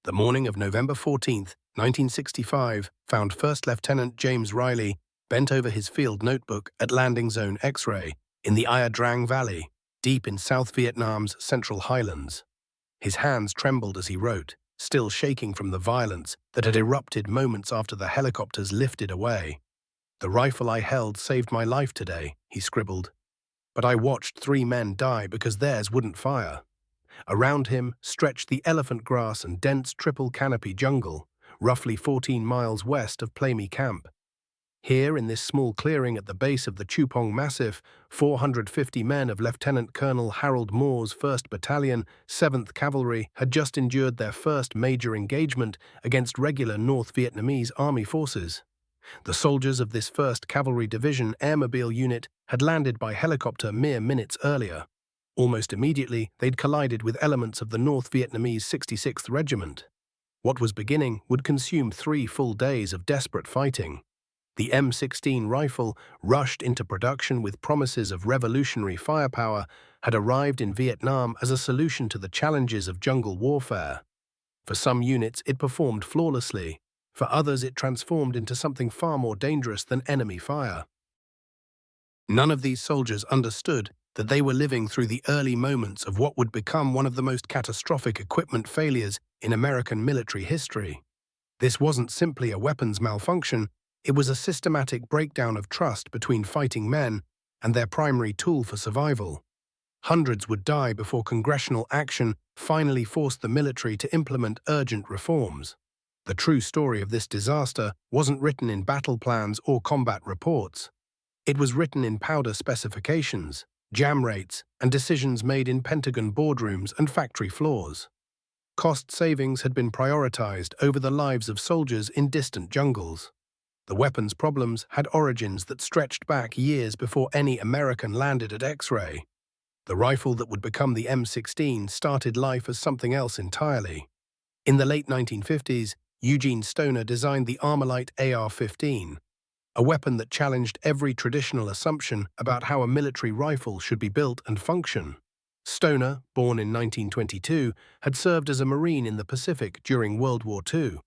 The morning of November 14th, 1965, found First Lieutenant James Riley bent over his field notebook at Landing Zone X-ray in the Iadrang Valley, deep in South Vietnam's Central Highlands. His hands trembled as he wrote, still shaking from the violence that had erupted moments after the helicopters lifted away. "The rifle I held saved my life today," he scribbled. "But I watched 3 men die because theirs wouldn't fire." Around him stretched the elephant grass and dense triple canopy jungle, roughly 14 miles west of Plamy Camp. Here, in this small clearing at the base of the Chupong Massif, 450 men of Lieutenant Colonel Harold Moore's 1st Battalion, 7th Cavalry had just endured their first major engagement against regular North Vietnamese army forces. The soldiers of this 1st Cavalry Division airmobile unit had landed by helicopter mere minutes earlier. Almost immediately, they'd collided with elements of the North Vietnamese 66th Regiment. What was beginning would consume 3 full days of desperate fighting. The M16 rifle, rushed into production with promises of revolutionary firepower, had arrived in Vietnam as a solution to the challenges of jungle warfare. For some units, it performed flawlessly. For others, it transformed into something far more dangerous than enemy fire. None of these soldiers understood that they were living through the early moments of what would become one of the most catastrophic equipment failures in American military history. This wasn't simply a weapons malfunction, it was a systematic breakdown of trust between fighting men and their primary tool for survival. Hundreds would die before congressional action finally forced the military to implement urgent reforms. The true story of this disaster wasn't written in battle plans or combat reports. It was written in powder specifications, jam rates, and decisions made in Pentagon boardrooms and factory floors. Cost savings had been prioritized over the lives of soldiers in distant jungles. The weapons problems had origins that stretched back years before any American landed at X-ray. The rifle that would become the M16 started life as something else entirely. In the late 1950s, Eugene Stoner designed the Armalite AR-15, a weapon that challenged every traditional assumption about how a military rifle should be built and function. Stoner, born in 1922, had served as a Marine in the Pacific during World War II.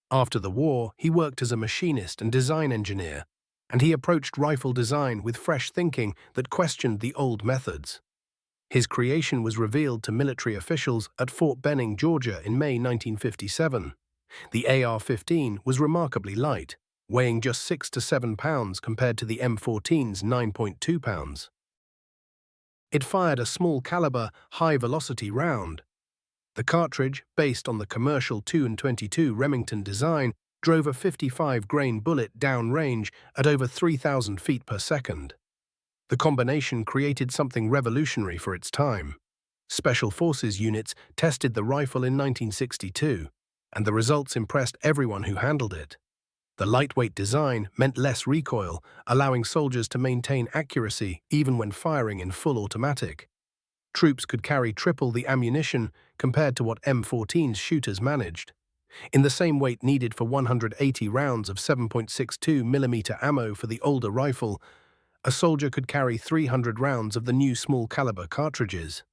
After the war, he worked as a machinist and design engineer, and he approached rifle design with fresh thinking that questioned the old methods. His creation was revealed to military officials at Fort Benning, Georgia in May 1957. The AR-15 was remarkably light, weighing just 6 to 7 pounds compared to the M14's 9.2 pounds. It fired a small-caliber, high-velocity round. The cartridge, based on the commercial 2-22 Remington design, drove a 55-grain bullet downrange at over 3,000 feet per second. The combination created something revolutionary for its time. Special Forces units tested the rifle in 1962, and the results impressed everyone who handled it. The lightweight design meant less recoil, allowing soldiers to maintain accuracy even when firing in full automatic. Troops could carry triple the ammunition compared to what M14's shooters managed. In the same weight needed for 180 rounds of 7.62mm ammo for the older rifle, a soldier could carry 300 rounds of the new small-caliber cartridges.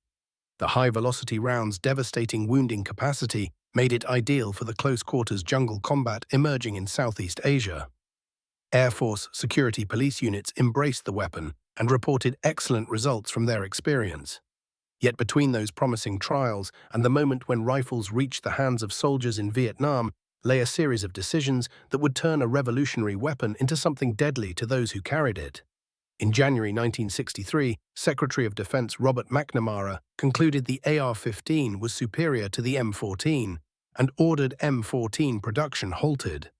The high-velocity round's devastating wounding capacity made it ideal for the close-quarters jungle combat emerging in Southeast Asia. Air Force security police units embraced the weapon and reported excellent results from their experience. Yet between those promising trials and the moment when rifles reached the hands of soldiers in Vietnam lay a series of decisions that would turn a revolutionary weapon into something deadly to those who carried it. In January 1963, Secretary of Defense Robert McNamara concluded the AR-15 was superior to the M14 and ordered M14 production halted.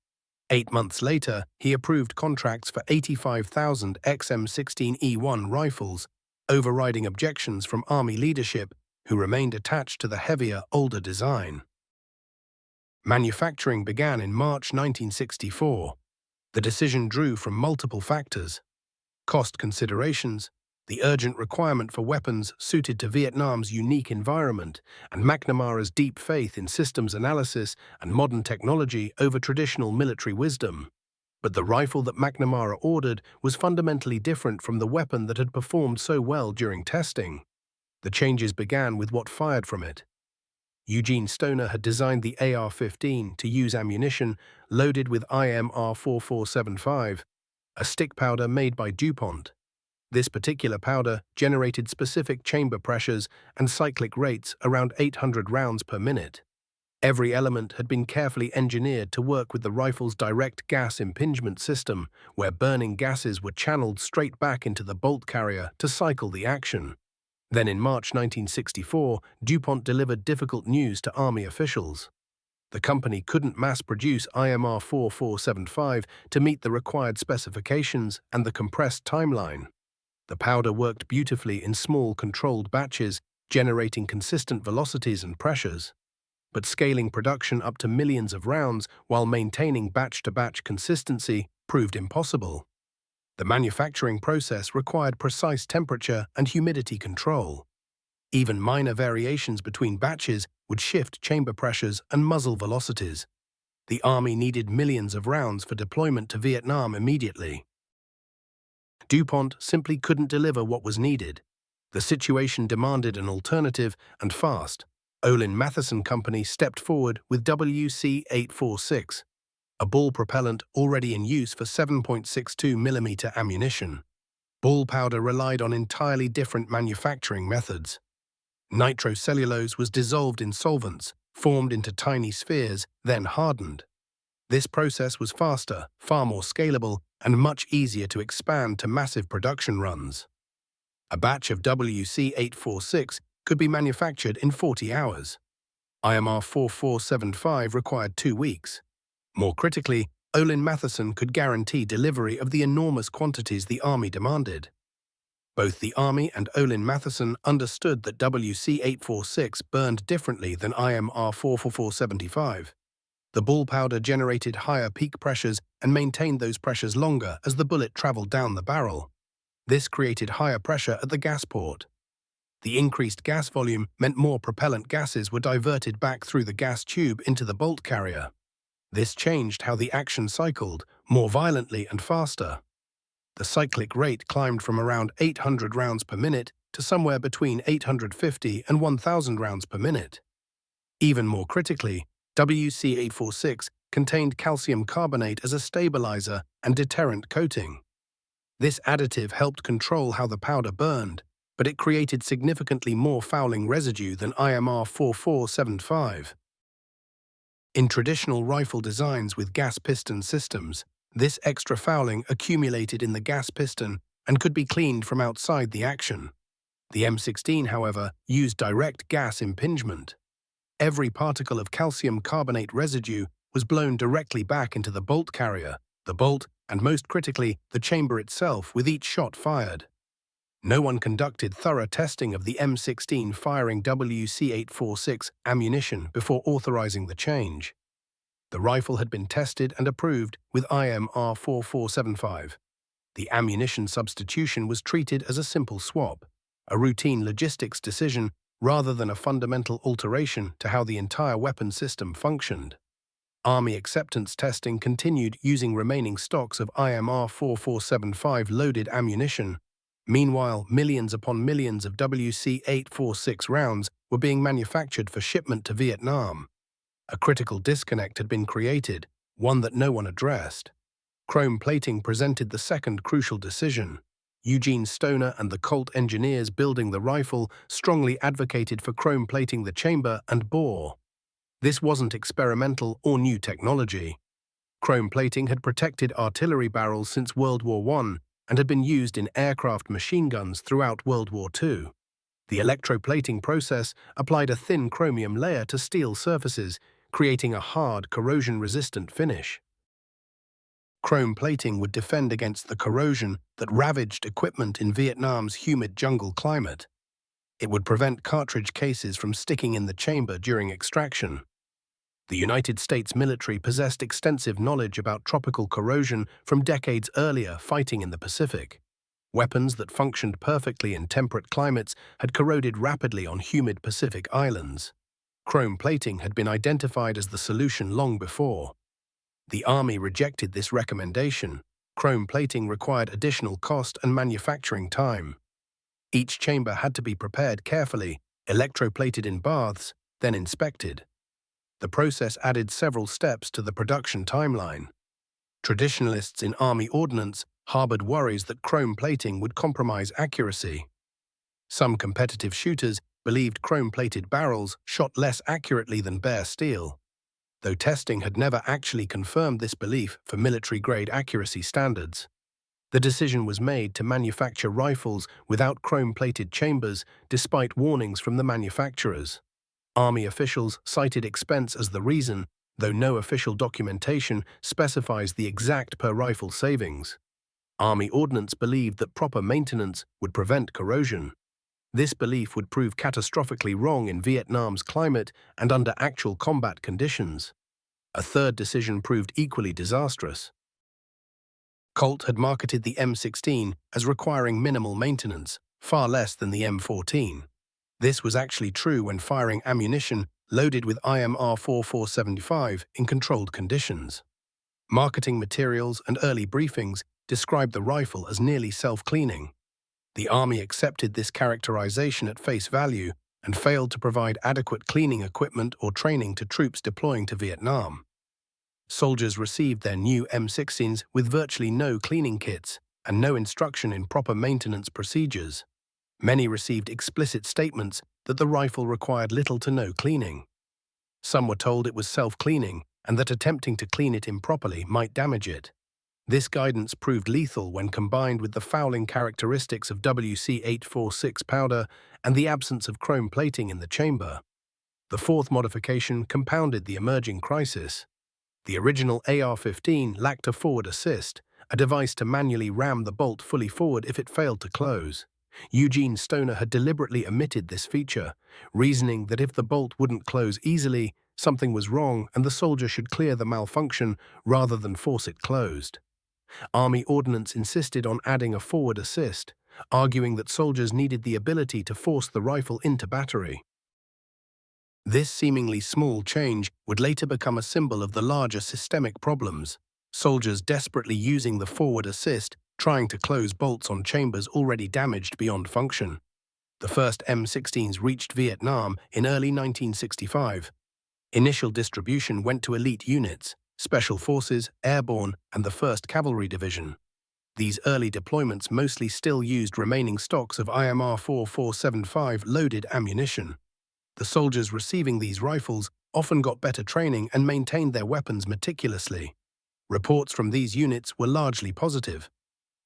8 months later, he approved contracts for 85,000 XM16E1 rifles, overriding objections from Army leadership, who remained attached to the heavier, older design. Manufacturing began in March 1964. The decision drew from multiple factors: cost considerations, the urgent requirement for weapons suited to Vietnam's unique environment, and McNamara's deep faith in systems analysis and modern technology over traditional military wisdom. But the rifle that McNamara ordered was fundamentally different from the weapon that had performed so well during testing. The changes began with what fired from it. Eugene Stoner had designed the AR-15 to use ammunition loaded with IMR-4475, a stick powder made by DuPont. This particular powder generated specific chamber pressures and cyclic rates around 800 rounds per minute. Every element had been carefully engineered to work with the rifle's direct gas impingement system, where burning gases were channeled straight back into the bolt carrier to cycle the action. Then in March 1964, DuPont delivered difficult news to Army officials. The company couldn't mass-produce IMR 4475 to meet the required specifications and the compressed timeline. The powder worked beautifully in small, controlled batches, generating consistent velocities and pressures. But scaling production up to millions of rounds while maintaining batch-to-batch consistency proved impossible. The manufacturing process required precise temperature and humidity control. Even minor variations between batches would shift chamber pressures and muzzle velocities. The Army needed millions of rounds for deployment to Vietnam immediately. DuPont simply couldn't deliver what was needed. The situation demanded an alternative, and fast. Olin Matheson Company stepped forward with WC-846, a ball propellant already in use for 7.62mm ammunition. Ball powder relied on entirely different manufacturing methods. Nitrocellulose was dissolved in solvents, formed into tiny spheres, then hardened. This process was faster, far more scalable, and much easier to expand to massive production runs. A batch of WC-846 could be manufactured in 40 hours. IMR 4475 required 2 weeks. More critically, Olin Matheson could guarantee delivery of the enormous quantities the Army demanded. Both the Army and Olin Matheson understood that WC-846 burned differently than IMR 4475. The ball powder generated higher peak pressures and maintained those pressures longer as the bullet traveled down the barrel. This created higher pressure at the gas port. The increased gas volume meant more propellant gases were diverted back through the gas tube into the bolt carrier. This changed how the action cycled, more violently and faster. The cyclic rate climbed from around 800 rounds per minute to somewhere between 850 and 1,000 rounds per minute. Even more critically, WC-846 contained calcium carbonate as a stabilizer and deterrent coating. This additive helped control how the powder burned, but it created significantly more fouling residue than IMR 4475. In traditional rifle designs with gas piston systems, this extra fouling accumulated in the gas piston and could be cleaned from outside the action. The M16, however, used direct gas impingement. Every particle of calcium carbonate residue was blown directly back into the bolt carrier, the bolt, and most critically, the chamber itself with each shot fired. No one conducted thorough testing of the M16 firing WC-846 ammunition before authorizing the change. The rifle had been tested and approved with IMR 4475. The ammunition substitution was treated as a simple swap, a routine logistics decision rather than a fundamental alteration to how the entire weapon system functioned. Army acceptance testing continued using remaining stocks of IMR 4475 loaded ammunition. Meanwhile, millions upon millions of WC-846 rounds were being manufactured for shipment to Vietnam. A critical disconnect had been created, one that no one addressed. Chrome plating presented the second crucial decision. Eugene Stoner and the Colt engineers building the rifle strongly advocated for chrome plating the chamber and bore. This wasn't experimental or new technology. Chrome plating had protected artillery barrels since World War I and had been used in aircraft machine guns throughout World War II. The electroplating process applied a thin chromium layer to steel surfaces, creating a hard, corrosion-resistant finish. Chrome plating would defend against the corrosion that ravaged equipment in Vietnam's humid jungle climate. It would prevent cartridge cases from sticking in the chamber during extraction. The United States military possessed extensive knowledge about tropical corrosion from decades earlier fighting in the Pacific. Weapons that functioned perfectly in temperate climates had corroded rapidly on humid Pacific islands. Chrome plating had been identified as the solution long before. The Army rejected this recommendation. Chrome plating required additional cost and manufacturing time. Each chamber had to be prepared carefully, electroplated in baths, then inspected. The process added several steps to the production timeline. Traditionalists in Army ordnance harbored worries that chrome plating would compromise accuracy. Some competitive shooters believed chrome-plated barrels shot less accurately than bare steel, though testing had never actually confirmed this belief for military-grade accuracy standards. The decision was made to manufacture rifles without chrome-plated chambers despite warnings from the manufacturers. Army officials cited expense as the reason, though no official documentation specifies the exact per-rifle savings. Army ordnance believed that proper maintenance would prevent corrosion. This belief would prove catastrophically wrong in Vietnam's climate and under actual combat conditions. A third decision proved equally disastrous. Colt had marketed the M16 as requiring minimal maintenance, far less than the M14. This was actually true when firing ammunition loaded with IMR 4475 in controlled conditions. Marketing materials and early briefings described the rifle as nearly self-cleaning. The Army accepted this characterization at face value and failed to provide adequate cleaning equipment or training to troops deploying to Vietnam. Soldiers received their new M16s with virtually no cleaning kits and no instruction in proper maintenance procedures. Many received explicit statements that the rifle required little to no cleaning. Some were told it was self-cleaning and that attempting to clean it improperly might damage it. This guidance proved lethal when combined with the fouling characteristics of WC-846 powder and the absence of chrome plating in the chamber. The fourth modification compounded the emerging crisis. The original AR-15 lacked a forward assist, a device to manually ram the bolt fully forward if it failed to close. Eugene Stoner had deliberately omitted this feature, reasoning that if the bolt wouldn't close easily, something was wrong and the soldier should clear the malfunction rather than force it closed. Army ordnance insisted on adding a forward assist, arguing that soldiers needed the ability to force the rifle into battery. This seemingly small change would later become a symbol of the larger systemic problems, soldiers desperately using the forward assist, trying to close bolts on chambers already damaged beyond function. The first M16s reached Vietnam in early 1965. Initial distribution went to elite units, Special Forces, Airborne, and the 1st Cavalry Division. These early deployments mostly still used remaining stocks of IMR 4475 loaded ammunition. The soldiers receiving these rifles often got better training and maintained their weapons meticulously. Reports from these units were largely positive.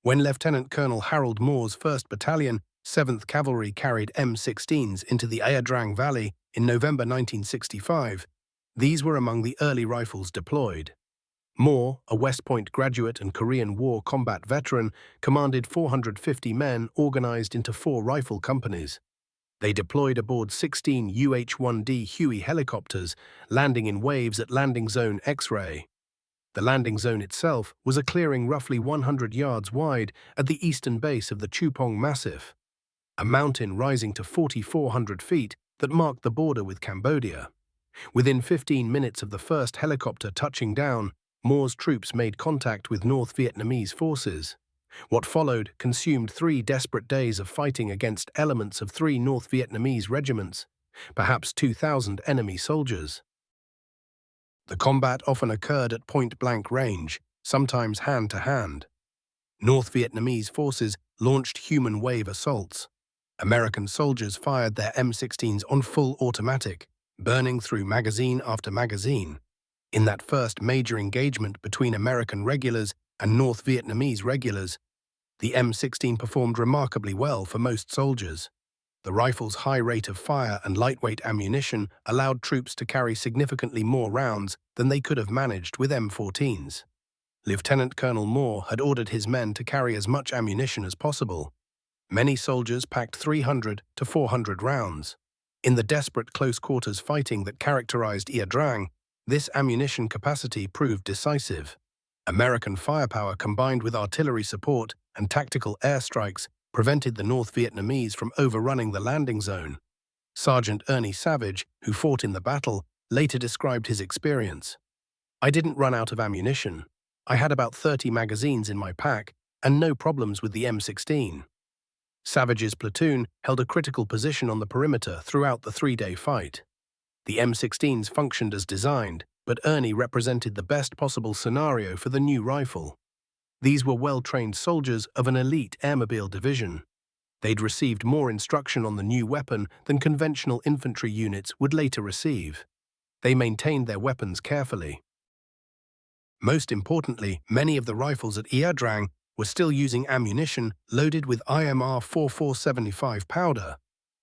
When Lieutenant Colonel Harold Moore's 1st Battalion, 7th Cavalry carried M16s into the Iadrang Valley in November 1965, these were among the early rifles deployed. Moore, a West Point graduate and Korean War combat veteran, commanded 450 men organized into 4 rifle companies. They deployed aboard 16 UH-1D Huey helicopters, landing in waves at Landing Zone X-ray. The landing zone itself was a clearing roughly 100 yards wide at the eastern base of the Chupong Massif, a mountain rising to 4,400 feet that marked the border with Cambodia. Within 15 minutes of the first helicopter touching down, Moore's troops made contact with North Vietnamese forces. What followed consumed 3 desperate days of fighting against elements of 3 North Vietnamese regiments, perhaps 2,000 enemy soldiers. The combat often occurred at point-blank range, sometimes hand-to-hand. North Vietnamese forces launched human wave assaults. American soldiers fired their M16s on full automatic, burning through magazine after magazine. In that first major engagement between American regulars and North Vietnamese regulars, the M16 performed remarkably well for most soldiers. The rifle's high rate of fire and lightweight ammunition allowed troops to carry significantly more rounds than they could have managed with M14s. Lieutenant Colonel Moore had ordered his men to carry as much ammunition as possible. Many soldiers packed 300 to 400 rounds. In the desperate close-quarters fighting that characterized Iadrang, this ammunition capacity proved decisive. American firepower combined with artillery support and tactical airstrikes prevented the North Vietnamese from overrunning the landing zone. Sergeant Ernie Savage, who fought in the battle, later described his experience. "I didn't run out of ammunition. I had about 30 magazines in my pack and no problems with the M16. Savage's platoon held a critical position on the perimeter throughout the 3-day fight. The M16s functioned as designed, but Ernie represented the best possible scenario for the new rifle. These were well-trained soldiers of an elite airmobile division. They'd received more instruction on the new weapon than conventional infantry units would later receive. They maintained their weapons carefully. Most importantly, many of the rifles at Iadrang were still using ammunition loaded with IMR 4475 powder,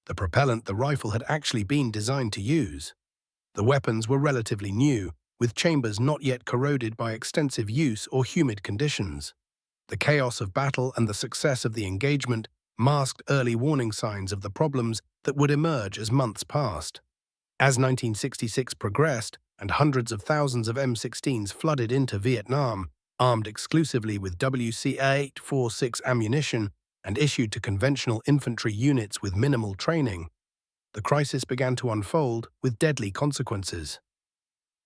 the propellant the rifle had actually been designed to use. The weapons were relatively new, with chambers not yet corroded by extensive use or humid conditions. The chaos of battle and the success of the engagement masked early warning signs of the problems that would emerge as months passed. As 1966 progressed and hundreds of thousands of M16s flooded into Vietnam, armed exclusively with WC-846 ammunition and issued to conventional infantry units with minimal training, the crisis began to unfold with deadly consequences.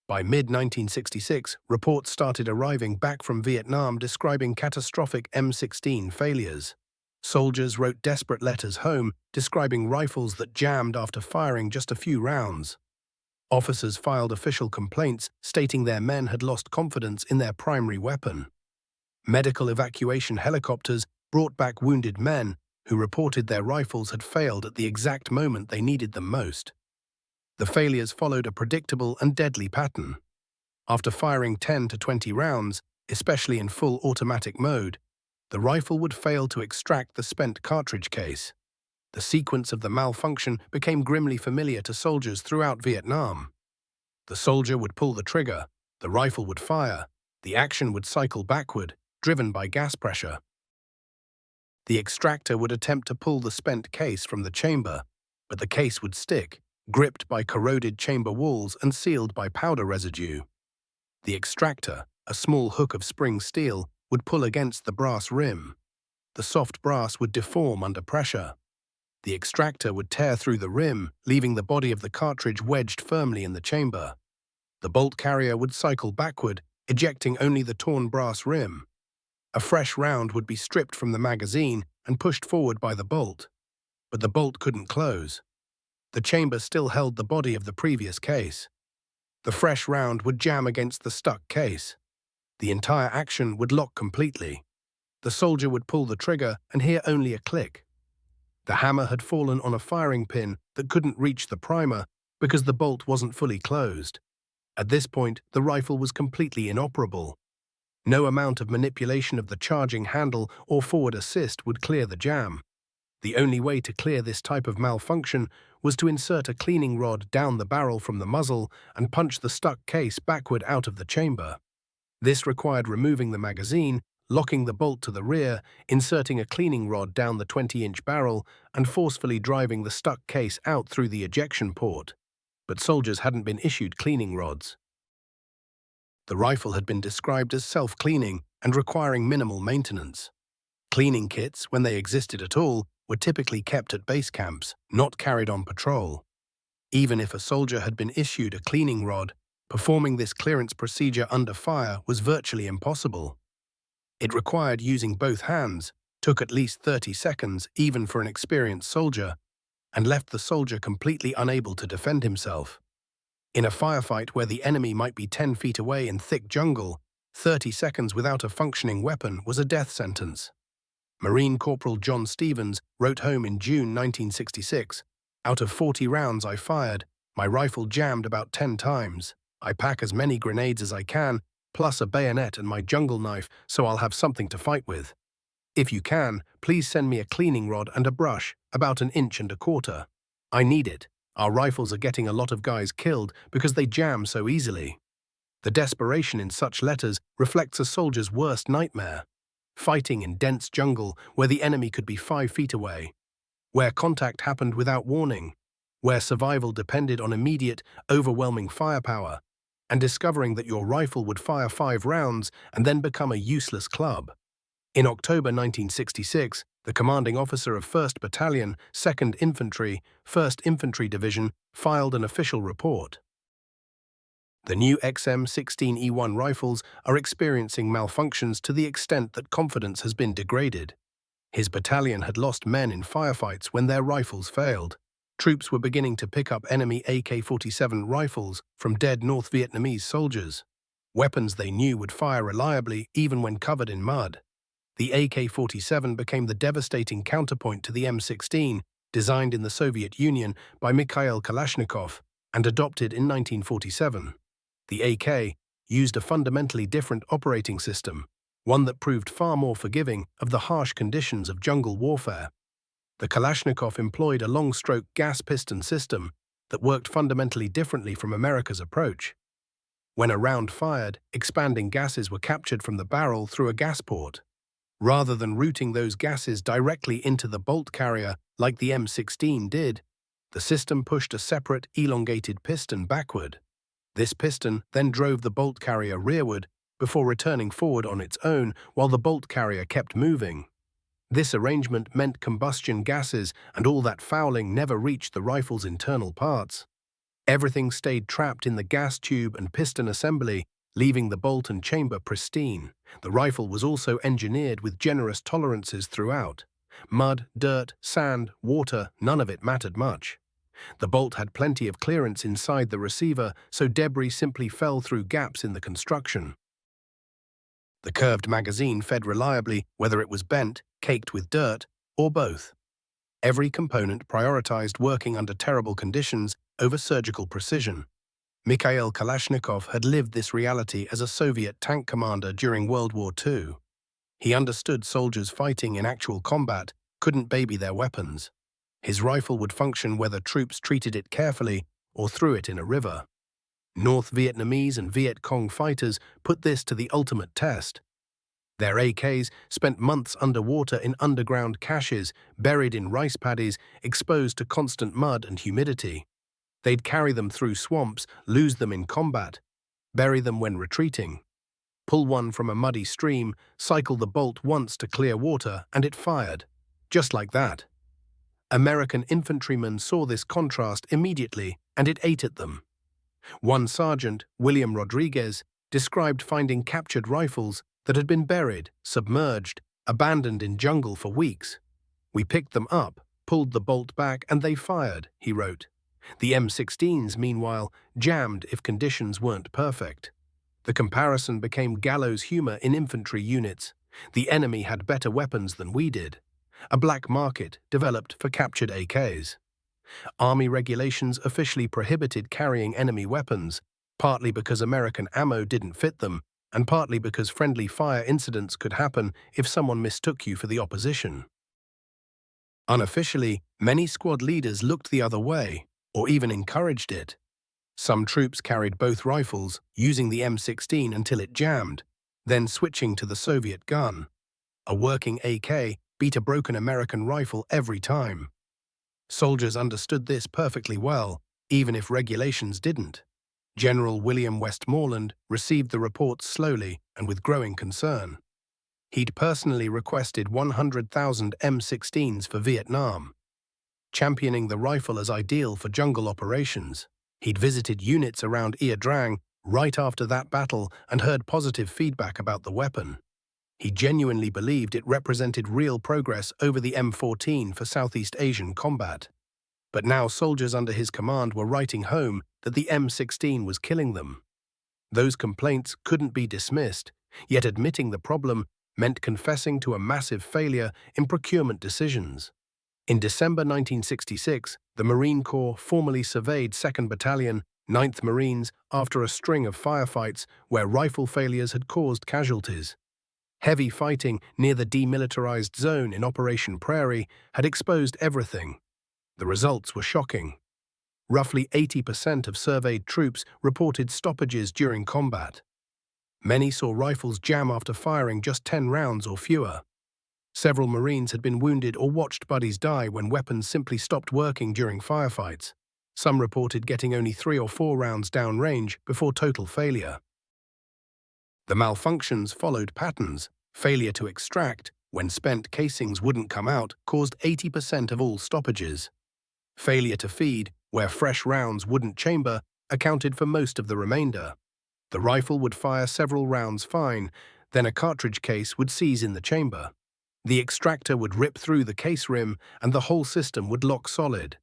By mid-1966, reports started arriving back from Vietnam describing catastrophic M16 failures. Soldiers wrote desperate letters home describing rifles that jammed after firing just a few rounds. Officers filed official complaints stating their men had lost confidence in their primary weapon. Medical evacuation helicopters brought back wounded men who reported their rifles had failed at the exact moment they needed them most. The failures followed a predictable and deadly pattern. After firing 10 to 20 rounds, especially in full automatic mode, the rifle would fail to extract the spent cartridge case. The sequence of the malfunction became grimly familiar to soldiers throughout Vietnam. The soldier would pull the trigger, the rifle would fire, the action would cycle backward, driven by gas pressure. The extractor would attempt to pull the spent case from the chamber, but the case would stick, gripped by corroded chamber walls and sealed by powder residue. The extractor, a small hook of spring steel, would pull against the brass rim. The soft brass would deform under pressure. The extractor would tear through the rim, leaving the body of the cartridge wedged firmly in the chamber. The bolt carrier would cycle backward, ejecting only the torn brass rim. A fresh round would be stripped from the magazine and pushed forward by the bolt. But the bolt couldn't close. The chamber still held the body of the previous case. The fresh round would jam against the stuck case. The entire action would lock completely. The soldier would pull the trigger and hear only a click. The hammer had fallen on a firing pin that couldn't reach the primer because the bolt wasn't fully closed. At this point, the rifle was completely inoperable. No amount of manipulation of the charging handle or forward assist would clear the jam. The only way to clear this type of malfunction was to insert a cleaning rod down the barrel from the muzzle and punch the stuck case backward out of the chamber. This required removing the magazine, locking the bolt to the rear, inserting a cleaning rod down the 20-inch barrel, and forcefully driving the stuck case out through the ejection port. But soldiers hadn't been issued cleaning rods. The rifle had been described as self-cleaning and requiring minimal maintenance. Cleaning kits, when they existed at all, were typically kept at base camps, not carried on patrol. Even if a soldier had been issued a cleaning rod, performing this clearance procedure under fire was virtually impossible. It required using both hands, took at least 30 seconds even for an experienced soldier, and left the soldier completely unable to defend himself. In a firefight where the enemy might be 10 feet away in thick jungle, 30 seconds without a functioning weapon was a death sentence. Marine Corporal John Stevens wrote home in June 1966, "Out of 40 rounds I fired, my rifle jammed about 10 times. I pack as many grenades as I can, plus a bayonet and my jungle knife, so I'll have something to fight with. If you can, please send me a cleaning rod and a brush, about 1.25 inches. I need it. Our rifles are getting a lot of guys killed because they jam so easily." The desperation in such letters reflects a soldier's worst nightmare. Fighting in dense jungle where the enemy could be 5 feet away, where contact happened without warning, where survival depended on immediate, overwhelming firepower, and discovering that your rifle would fire 5 rounds and then become a useless club. In October 1966, the commanding officer of 1st Battalion, 2nd Infantry, 1st Infantry Division filed an official report. The new XM16E1 rifles are experiencing malfunctions to the extent that confidence has been degraded. His battalion had lost men in firefights when their rifles failed. Troops were beginning to pick up enemy AK-47 rifles from dead North Vietnamese soldiers, weapons they knew would fire reliably even when covered in mud. The AK-47 became the devastating counterpoint to the M16, designed in the Soviet Union by Mikhail Kalashnikov and adopted in 1947. The AK used a fundamentally different operating system, one that proved far more forgiving of the harsh conditions of jungle warfare. The Kalashnikov employed a long-stroke gas piston system that worked fundamentally differently from America's approach. When a round fired, expanding gases were captured from the barrel through a gas port. Rather than routing those gases directly into the bolt carrier like the M16 did, the system pushed a separate, elongated piston backward. This piston then drove the bolt carrier rearward before returning forward on its own while the bolt carrier kept moving. This arrangement meant combustion gases and all that fouling never reached the rifle's internal parts. Everything stayed trapped in the gas tube and piston assembly, leaving the bolt and chamber pristine. The rifle was also engineered with generous tolerances throughout. Mud, dirt, sand, water, none of it mattered much. The bolt had plenty of clearance inside the receiver, so debris simply fell through gaps in the construction. The curved magazine fed reliably, whether it was bent, caked with dirt, or both. Every component prioritized working under terrible conditions over surgical precision. Mikhail Kalashnikov had lived this reality as a Soviet tank commander during World War II. He understood soldiers fighting in actual combat couldn't baby their weapons. His rifle would function whether troops treated it carefully or threw it in a river. North Vietnamese and Viet Cong fighters put this to the ultimate test. Their AKs spent months underwater in underground caches, buried in rice paddies, exposed to constant mud and humidity. They'd carry them through swamps, lose them in combat, bury them when retreating. Pull one from a muddy stream, cycle the bolt once to clear water, and it fired. Just like that. American infantrymen saw this contrast immediately, and it ate at them. One sergeant, William Rodriguez, described finding captured rifles that had been buried, submerged, abandoned in jungle for weeks. "We picked them up, pulled the bolt back, and they fired," he wrote. The M16s, meanwhile, jammed if conditions weren't perfect. The comparison became gallows humor in infantry units. The enemy had better weapons than we did. A black market developed for captured AKs. Army regulations officially prohibited carrying enemy weapons, partly because American ammo didn't fit them, and partly because friendly fire incidents could happen if someone mistook you for the opposition. Unofficially, many squad leaders looked the other way, or even encouraged it. Some troops carried both rifles, using the M16 until it jammed, then switching to the Soviet gun. A working AK beat a broken American rifle every time. Soldiers understood this perfectly well, even if regulations didn't. General William Westmoreland received the reports slowly and with growing concern. He'd personally requested 100,000 M16s for Vietnam, championing the rifle as ideal for jungle operations. He'd visited units around Iadrang right after that battle and heard positive feedback about the weapon. He genuinely believed it represented real progress over the M14 for Southeast Asian combat. But now soldiers under his command were writing home that the M16 was killing them. Those complaints couldn't be dismissed, yet admitting the problem meant confessing to a massive failure in procurement decisions. In December 1966, the Marine Corps formally surveyed 2nd Battalion, 9th Marines after a string of firefights where rifle failures had caused casualties. Heavy fighting near the demilitarized zone in Operation Prairie had exposed everything. The results were shocking. Roughly 80% of surveyed troops reported stoppages during combat. Many saw rifles jam after firing just 10 rounds or fewer. Several Marines had been wounded or watched buddies die when weapons simply stopped working during firefights. Some reported getting only 3 or 4 rounds downrange before total failure. The malfunctions followed patterns. Failure to extract, when spent casings wouldn't come out, caused 80% of all stoppages. Failure to feed, where fresh rounds wouldn't chamber, accounted for most of the remainder. The rifle would fire several rounds fine, then a cartridge case would seize in the chamber. The extractor would rip through the case rim, and the whole system would lock solid.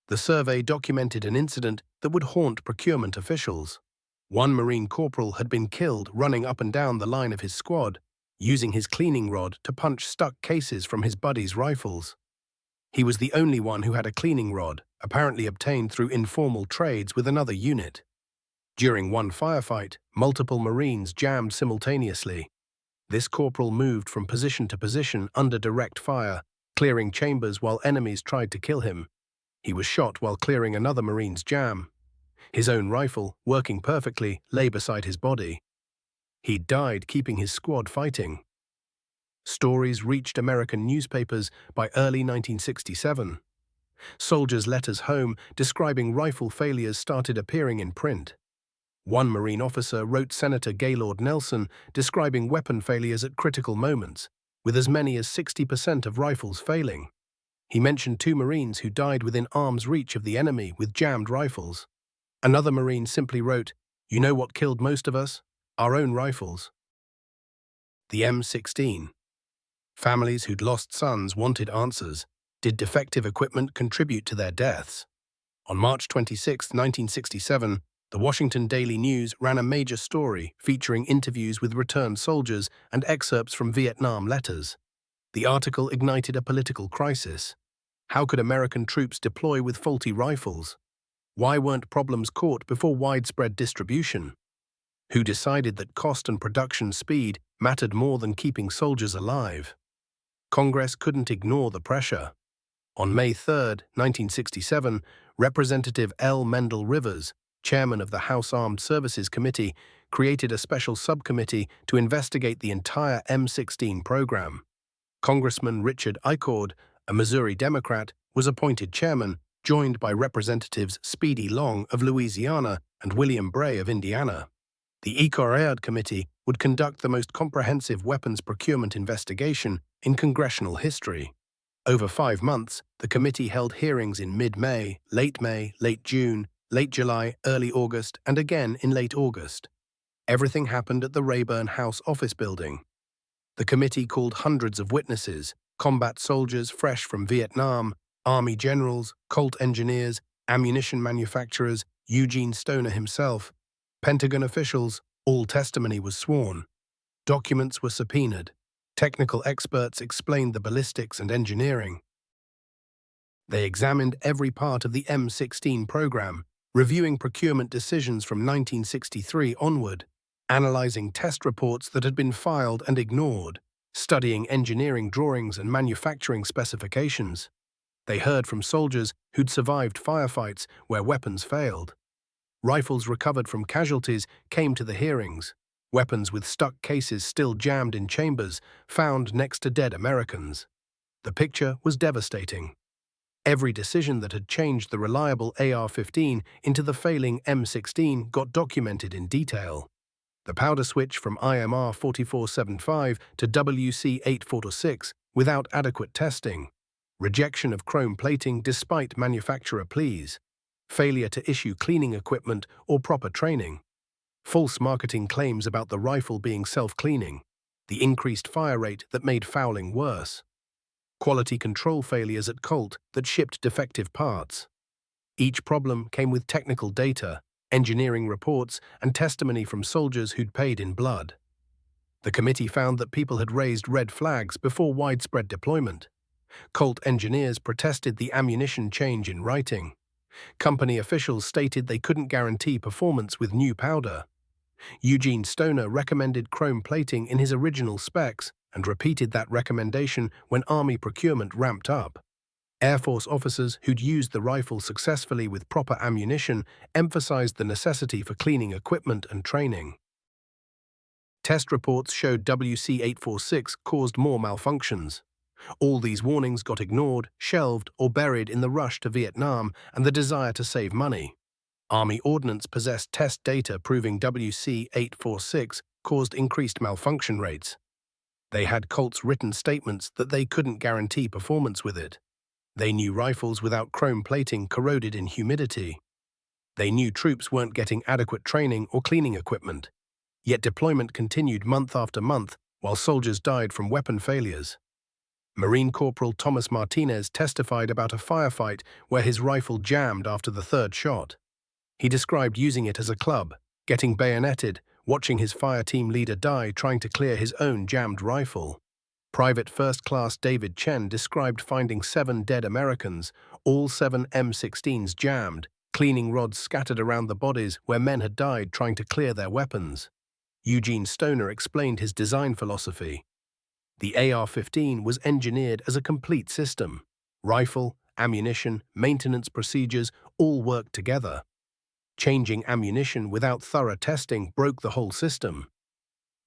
The survey documented an incident that would haunt procurement officials. One Marine corporal had been killed running up and down the line of his squad, using his cleaning rod to punch stuck cases from his buddies' rifles. He was the only one who had a cleaning rod, apparently obtained through informal trades with another unit. During one firefight, multiple Marines jammed simultaneously. This corporal moved from position to position under direct fire, clearing chambers while enemies tried to kill him. He was shot while clearing another Marine's jam. His own rifle, working perfectly, lay beside his body. He died keeping his squad fighting. Stories reached American newspapers by early 1967. Soldiers' letters home describing rifle failures started appearing in print. One Marine officer wrote Senator Gaylord Nelson describing weapon failures at critical moments, with as many as 60% of rifles failing. He mentioned 2 Marines who died within arm's reach of the enemy with jammed rifles. Another Marine simply wrote, "You know what killed most of us? Our own rifles." The M16. Families who'd lost sons wanted answers. Did defective equipment contribute to their deaths? On March 26, 1967, the Washington Daily News ran a major story featuring interviews with returned soldiers and excerpts from Vietnam letters. The article ignited a political crisis. How could American troops deploy with faulty rifles? Why weren't problems caught before widespread distribution? Who decided that cost and production speed mattered more than keeping soldiers alive? Congress couldn't ignore the pressure. On May 3, 1967, Representative L. Mendel Rivers, chairman of the House Armed Services Committee, created a special subcommittee to investigate the entire M16 program. Congressman Richard Eichord, a Missouri Democrat, was appointed chairman, joined by Representatives Speedy Long of Louisiana and William Bray of Indiana. The Eichord Committee would conduct the most comprehensive weapons procurement investigation in congressional history. Over 5 months, the committee held hearings in mid-May, late June, late July, early August, and again in late August. Everything happened at the Rayburn House office building. The committee called hundreds of witnesses, combat soldiers fresh from Vietnam, Army generals, Colt engineers, ammunition manufacturers, Eugene Stoner himself, Pentagon officials. All testimony was sworn. Documents were subpoenaed. Technical experts explained the ballistics and engineering. They examined every part of the M16 program, reviewing procurement decisions from 1963 onward, analyzing test reports that had been filed and ignored, studying engineering drawings and manufacturing specifications. They heard from soldiers who'd survived firefights where weapons failed. Rifles recovered from casualties came to the hearings. Weapons with stuck cases still jammed in chambers found next to dead Americans. The picture was devastating. Every decision that had changed the reliable AR-15 into the failing M16 got documented in detail. The powder switch from IMR 4475 to WC 846 without adequate testing. Rejection of chrome plating despite manufacturer pleas. Failure to issue cleaning equipment or proper training. False marketing claims about the rifle being self-cleaning. The increased fire rate that made fouling worse. Quality control failures at Colt that shipped defective parts. Each problem came with technical data, engineering reports, and testimony from soldiers who'd paid in blood. The committee found that people had raised red flags before widespread deployment. Colt engineers protested the ammunition change in writing. Company officials stated they couldn't guarantee performance with new powder. Eugene Stoner recommended chrome plating in his original specs and repeated that recommendation when Army procurement ramped up. Air Force officers who'd used the rifle successfully with proper ammunition emphasized the necessity for cleaning equipment and training. Test reports showed WC-846 caused more malfunctions. All these warnings got ignored, shelved, or buried in the rush to Vietnam and the desire to save money. Army Ordnance possessed test data proving WC-846 caused increased malfunction rates. They had Colt's written statements that they couldn't guarantee performance with it. They knew rifles without chrome plating corroded in humidity. They knew troops weren't getting adequate training or cleaning equipment. Yet deployment continued month after month while soldiers died from weapon failures. Marine Corporal Thomas Martinez testified about a firefight where his rifle jammed after the third shot. He described using it as a club, getting bayoneted, watching his fire team leader die trying to clear his own jammed rifle. Private First Class David Chen described finding 7 dead Americans, all 7 M16s jammed, cleaning rods scattered around the bodies where men had died trying to clear their weapons. Eugene Stoner explained his design philosophy. The AR-15 was engineered as a complete system. Rifle, ammunition, maintenance procedures all worked together. Changing ammunition without thorough testing broke the whole system.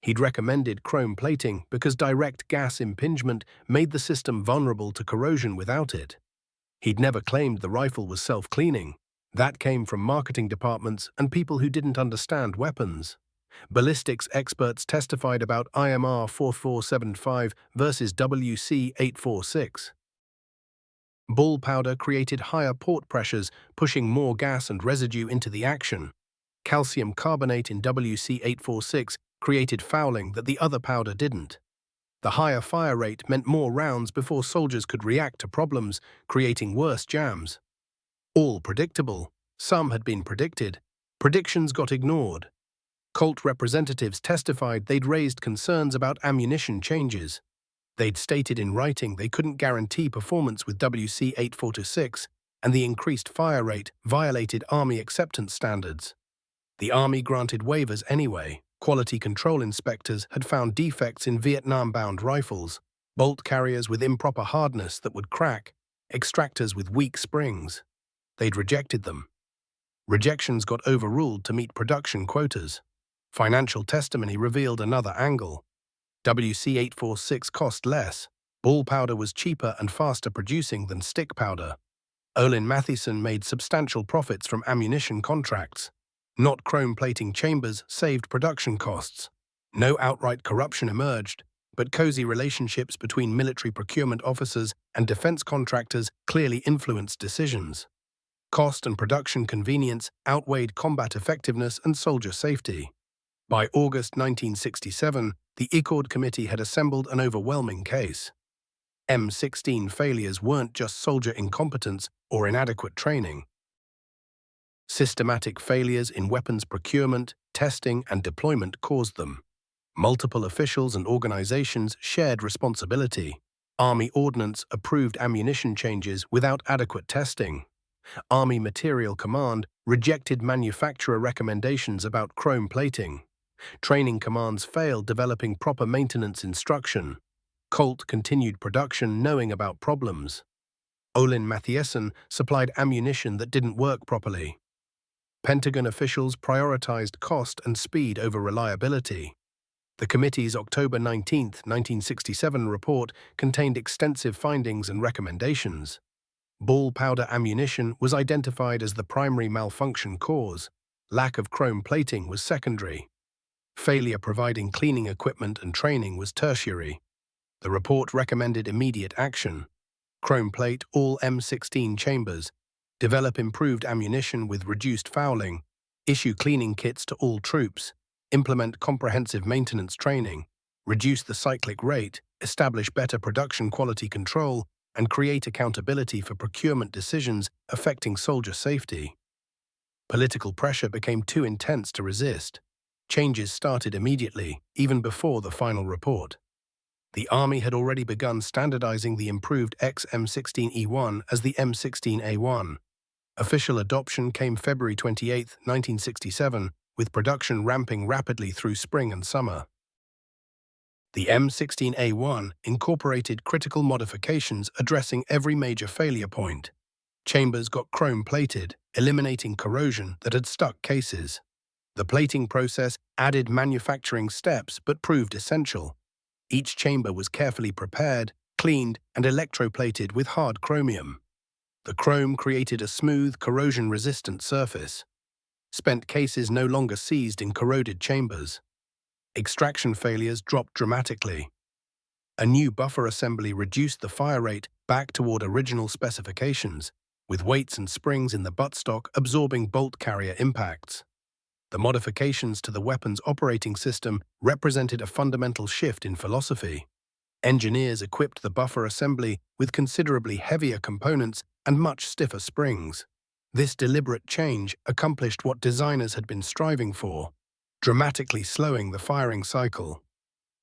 He'd recommended chrome plating because direct gas impingement made the system vulnerable to corrosion without it. He'd never claimed the rifle was self-cleaning. That came from marketing departments and people who didn't understand weapons. Ballistics experts testified about IMR 4475 versus WC 846. Ball powder created higher port pressures, pushing more gas and residue into the action. Calcium carbonate in WC 846 created fouling that the other powder didn't. The higher fire rate meant more rounds before soldiers could react to problems, creating worse jams. All predictable. Some had been predicted. Predictions got ignored. Colt representatives testified they'd raised concerns about ammunition changes. They'd stated in writing they couldn't guarantee performance with WC 846, and the increased fire rate violated Army acceptance standards. The Army granted waivers anyway. Quality control inspectors had found defects in Vietnam-bound rifles, bolt carriers with improper hardness that would crack, extractors with weak springs. They'd rejected them. Rejections got overruled to meet production quotas. Financial testimony revealed another angle. WC 846 cost less. Ball powder was cheaper and faster producing than stick powder. Olin Mathieson made substantial profits from ammunition contracts. Not chrome plating chambers saved production costs. No outright corruption emerged, but cozy relationships between military procurement officers and defense contractors clearly influenced decisions. Cost and production convenience outweighed combat effectiveness and soldier safety. By August 1967, the ICORD Committee had assembled an overwhelming case. M16 failures weren't just soldier incompetence or inadequate training. Systematic failures in weapons procurement, testing, and deployment caused them. Multiple officials and organizations shared responsibility. Army Ordnance approved ammunition changes without adequate testing. Army Material Command rejected manufacturer recommendations about chrome plating. Training commands failed developing proper maintenance instruction. Colt continued production knowing about problems. Olin Mathieson supplied ammunition that didn't work properly. Pentagon officials prioritized cost and speed over reliability. The committee's October 19, 1967 report contained extensive findings and recommendations. Ball powder ammunition was identified as the primary malfunction cause. Lack of chrome plating was secondary. Failure providing cleaning equipment and training was tertiary. The report recommended immediate action. Chrome plate all M16 chambers. Develop improved ammunition with reduced fouling. Issue cleaning kits to all troops. Implement comprehensive maintenance training. Reduce the cyclic rate. Establish better production quality control, and create accountability for procurement decisions affecting soldier safety. Political pressure became too intense to resist. Changes started immediately, even before the final report. The Army had already begun standardizing the improved XM16E1 as the M16A1. Official adoption came February 28, 1967, with production ramping rapidly through spring and summer. The M16A1 incorporated critical modifications addressing every major failure point. Chambers got chrome-plated, eliminating corrosion that had stuck cases. The plating process added manufacturing steps but proved essential. Each chamber was carefully prepared, cleaned, and electroplated with hard chromium. The chrome created a smooth, corrosion-resistant surface. Spent cases no longer seized in corroded chambers. Extraction failures dropped dramatically. A new buffer assembly reduced the fire rate back toward original specifications, with weights and springs in the buttstock absorbing bolt carrier impacts. The modifications to the weapon's operating system represented a fundamental shift in philosophy. Engineers equipped the buffer assembly with considerably heavier components and much stiffer springs. This deliberate change accomplished what designers had been striving for, dramatically slowing the firing cycle.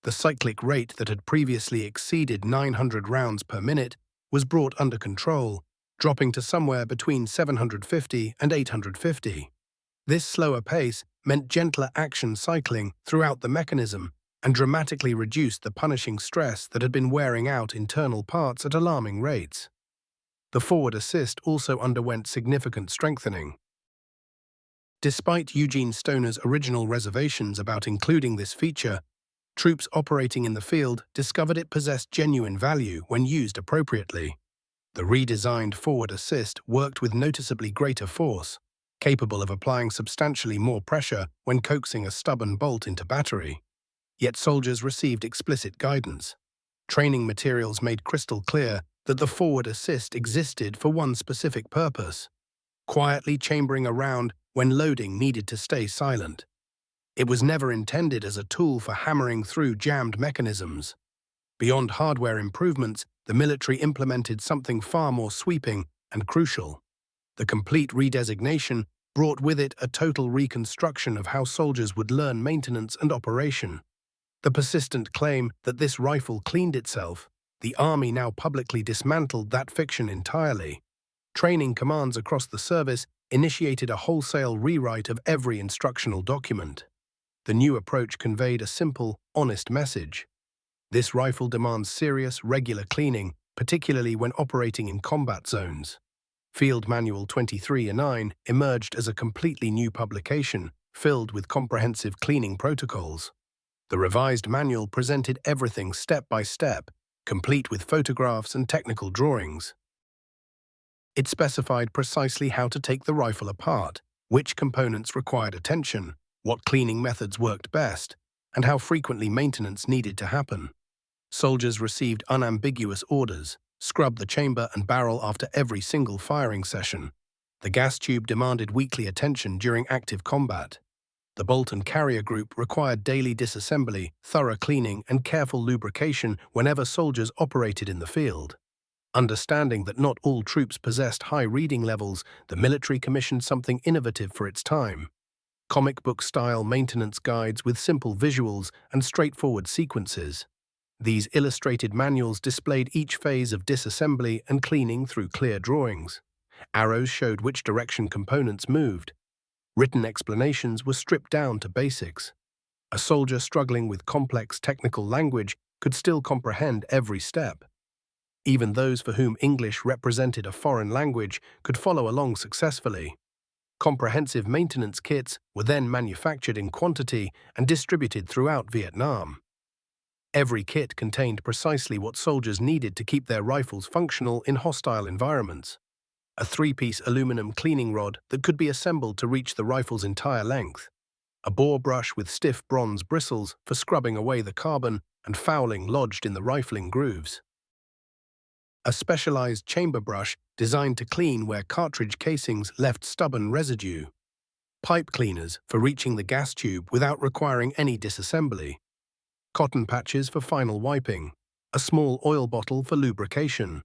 The cyclic rate that had previously exceeded 900 rounds per minute was brought under control, dropping to somewhere between 750 and 850. This slower pace meant gentler action cycling throughout the mechanism and dramatically reduced the punishing stress that had been wearing out internal parts at alarming rates. The forward assist also underwent significant strengthening. Despite Eugene Stoner's original reservations about including this feature, troops operating in the field discovered it possessed genuine value when used appropriately. The redesigned forward assist worked with noticeably greater force, capable of applying substantially more pressure when coaxing a stubborn bolt into battery. Yet soldiers received explicit guidance. Training materials made crystal clear that the forward assist existed for one specific purpose: quietly chambering a round when loading needed to stay silent. It was never intended as a tool for hammering through jammed mechanisms. Beyond hardware improvements, the military implemented something far more sweeping and crucial. The complete redesignation brought with it a total reconstruction of how soldiers would learn maintenance and operation. The persistent claim that this rifle cleaned itself, the Army now publicly dismantled that fiction entirely. Training commands across the service initiated a wholesale rewrite of every instructional document. The new approach conveyed a simple, honest message. This rifle demands serious, regular cleaning, particularly when operating in combat zones. Field Manual 23-9 emerged as a completely new publication, filled with comprehensive cleaning protocols. The revised manual presented everything step by step, complete with photographs and technical drawings. It specified precisely how to take the rifle apart, which components required attention, what cleaning methods worked best, and how frequently maintenance needed to happen. Soldiers received unambiguous orders: scrub the chamber and barrel after every single firing session. The gas tube demanded weekly attention during active combat. The bolt and carrier group required daily disassembly, thorough cleaning, and careful lubrication whenever soldiers operated in the field. Understanding that not all troops possessed high reading levels, the military commissioned something innovative for its time: comic book-style maintenance guides with simple visuals and straightforward sequences. These illustrated manuals displayed each phase of disassembly and cleaning through clear drawings. Arrows showed which direction components moved. Written explanations were stripped down to basics. A soldier struggling with complex technical language could still comprehend every step. Even those for whom English represented a foreign language could follow along successfully. Comprehensive maintenance kits were then manufactured in quantity and distributed throughout Vietnam. Every kit contained precisely what soldiers needed to keep their rifles functional in hostile environments. A three-piece aluminum cleaning rod that could be assembled to reach the rifle's entire length. A bore brush with stiff bronze bristles for scrubbing away the carbon and fouling lodged in the rifling grooves. A specialized chamber brush designed to clean where cartridge casings left stubborn residue. Pipe cleaners for reaching the gas tube without requiring any disassembly. Cotton patches for final wiping. A small oil bottle for lubrication.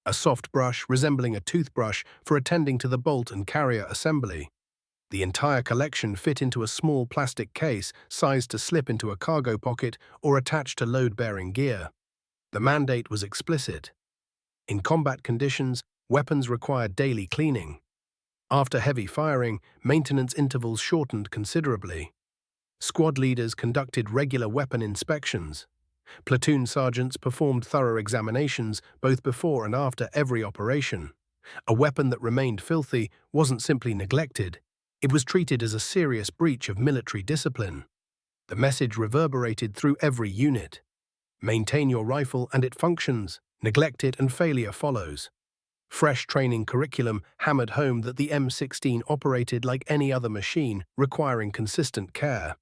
A soft brush resembling a toothbrush for attending to the bolt and carrier assembly. The entire collection fit into a small plastic case sized to slip into a cargo pocket or attach to load-bearing gear. The mandate was explicit. In combat conditions, weapons required daily cleaning. After heavy firing, maintenance intervals shortened considerably. Squad leaders conducted regular weapon inspections. Platoon sergeants performed thorough examinations both before and after every operation. A weapon that remained filthy wasn't simply neglected, it was treated as a serious breach of military discipline. The message reverberated through every unit. Maintain your rifle and it functions. Neglect it and failure follows. Fresh training curriculum hammered home that the M16 operated like any other machine, requiring consistent care.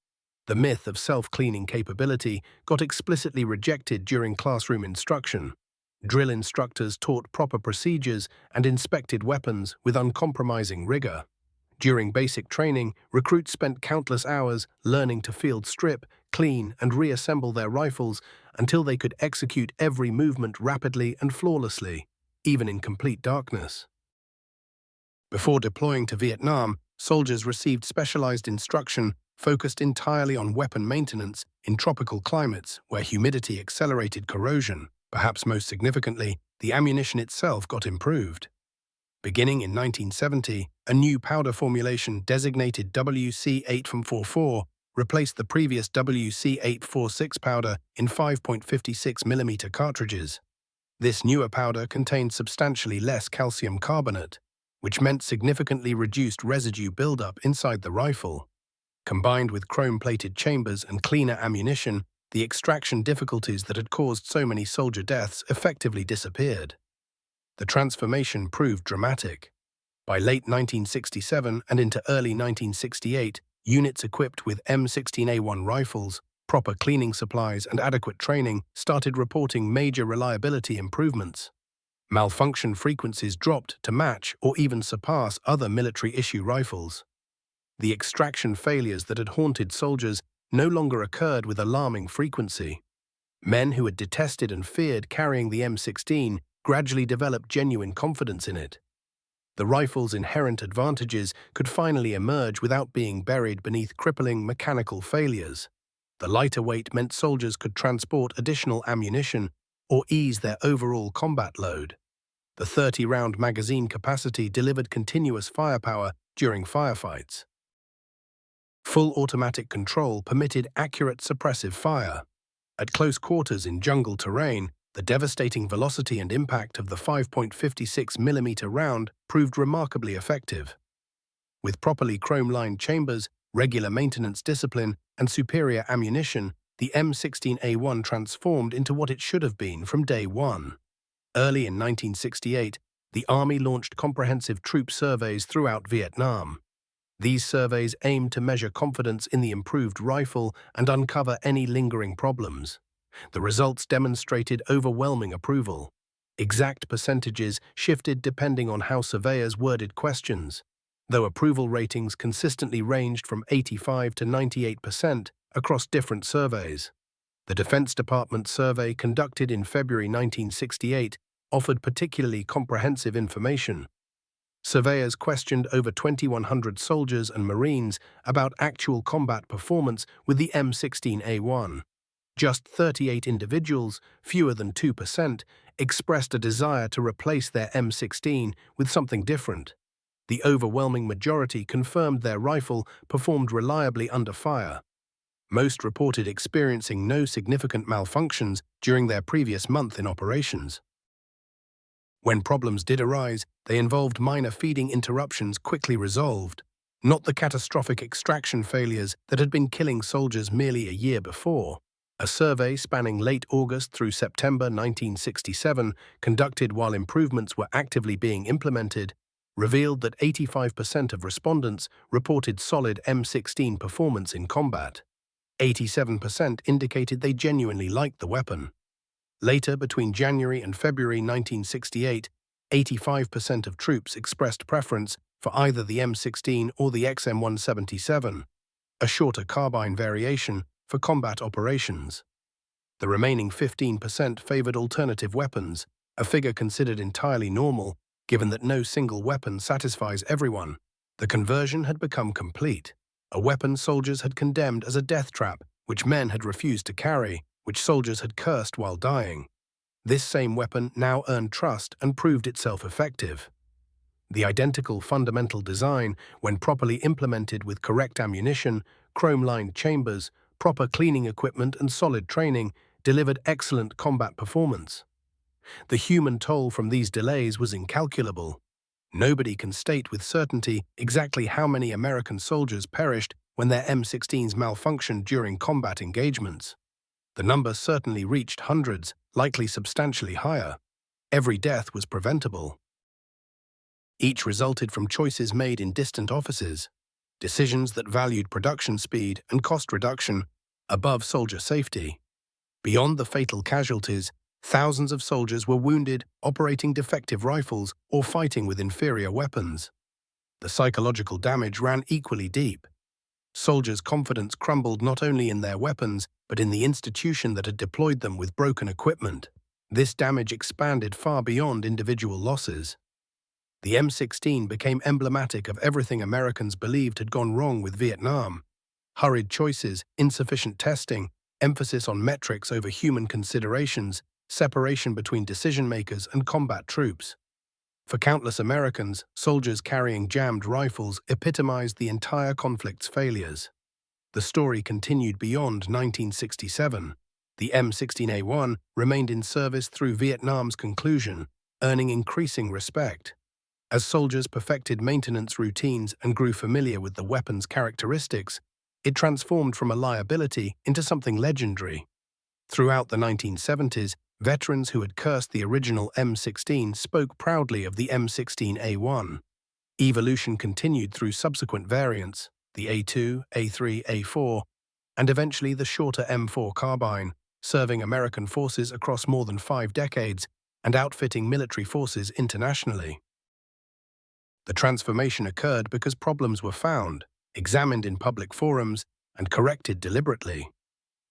The myth of self-cleaning capability got explicitly rejected during classroom instruction. Drill instructors taught proper procedures and inspected weapons with uncompromising rigor. During basic training, recruits spent countless hours learning to field strip, clean, and reassemble their rifles until they could execute every movement rapidly and flawlessly, even in complete darkness. Before deploying to Vietnam, soldiers received specialized instruction focused entirely on weapon maintenance in tropical climates where humidity accelerated corrosion. Perhaps most significantly, the ammunition itself got improved. Beginning in 1970, a new powder formulation designated WC-844 replaced the previous WC-846 powder in 5.56mm cartridges. This newer powder contained substantially less calcium carbonate, which meant significantly reduced residue buildup inside the rifle. Combined with chrome-plated chambers and cleaner ammunition, the extraction difficulties that had caused so many soldier deaths effectively disappeared. The transformation proved dramatic. By late 1967 and into early 1968, units equipped with M16A1 rifles, proper cleaning supplies, and adequate training started reporting major reliability improvements. Malfunction frequencies dropped to match or even surpass other military-issue rifles. The extraction failures that had haunted soldiers no longer occurred with alarming frequency. Men who had detested and feared carrying the M16 gradually developed genuine confidence in it. The rifle's inherent advantages could finally emerge without being buried beneath crippling mechanical failures. The lighter weight meant soldiers could transport additional ammunition or ease their overall combat load. The 30-round magazine capacity delivered continuous firepower during firefights. Full automatic control permitted accurate suppressive fire. At close quarters in jungle terrain, the devastating velocity and impact of the 5.56mm round proved remarkably effective. With properly chrome-lined chambers, regular maintenance discipline, and superior ammunition, the M16A1 transformed into what it should have been from day one. Early in 1968, the Army launched comprehensive troop surveys throughout Vietnam. These surveys aimed to measure confidence in the improved rifle and uncover any lingering problems. The results demonstrated overwhelming approval. Exact percentages shifted depending on how surveyors worded questions, though approval ratings consistently ranged from 85 to 98% across different surveys. The Defense Department survey conducted in February 1968 offered particularly comprehensive information. Surveyors questioned over 2,100 soldiers and Marines about actual combat performance with the M16A1. Just 38 individuals, fewer than 2%, expressed a desire to replace their M16 with something different. The overwhelming majority confirmed their rifle performed reliably under fire. Most reported experiencing no significant malfunctions during their previous month in operations. When problems did arise, they involved minor feeding interruptions quickly resolved, not the catastrophic extraction failures that had been killing soldiers merely a year before. A survey spanning late August through September 1967, conducted while improvements were actively being implemented, revealed that 85% of respondents reported solid M16 performance in combat. 87% indicated they genuinely liked the weapon. Later, between January and February 1968, 85% of troops expressed preference for either the M16 or the XM177, a shorter carbine variation for combat operations. The remaining 15% favored alternative weapons, a figure considered entirely normal, given that no single weapon satisfies everyone. The conversion had become complete. A weapon soldiers had condemned as a death trap, which men had refused to carry, which soldiers had cursed while dying. This same weapon now earned trust and proved itself effective. The identical fundamental design, when properly implemented with correct ammunition, chrome-lined chambers, proper cleaning equipment, and solid training, delivered excellent combat performance. The human toll from these delays was incalculable. Nobody can state with certainty exactly how many American soldiers perished when their M16s malfunctioned during combat engagements. The number certainly reached hundreds, likely substantially higher. Every death was preventable. Each resulted from choices made in distant offices, decisions that valued production speed and cost reduction above soldier safety. Beyond the fatal casualties, thousands of soldiers were wounded operating defective rifles or fighting with inferior weapons. The psychological damage ran equally deep. Soldiers' confidence crumbled not only in their weapons, but in the institution that had deployed them with broken equipment. This damage expanded far beyond individual losses. The M16 became emblematic of everything Americans believed had gone wrong with Vietnam. Hurried choices, insufficient testing, emphasis on metrics over human considerations, separation between decision-makers and combat troops. For countless Americans, soldiers carrying jammed rifles epitomized the entire conflict's failures. The story continued beyond 1967. The M16A1 remained in service through Vietnam's conclusion, earning increasing respect. As soldiers perfected maintenance routines and grew familiar with the weapon's characteristics, it transformed from a liability into something legendary. Throughout the 1970s, veterans who had cursed the original M16 spoke proudly of the M16A1. Evolution continued through subsequent variants, the A2, A3, A4, and eventually the shorter M4 carbine, serving American forces across more than 5 decades and outfitting military forces internationally. The transformation occurred because problems were found, examined in public forums, and corrected deliberately.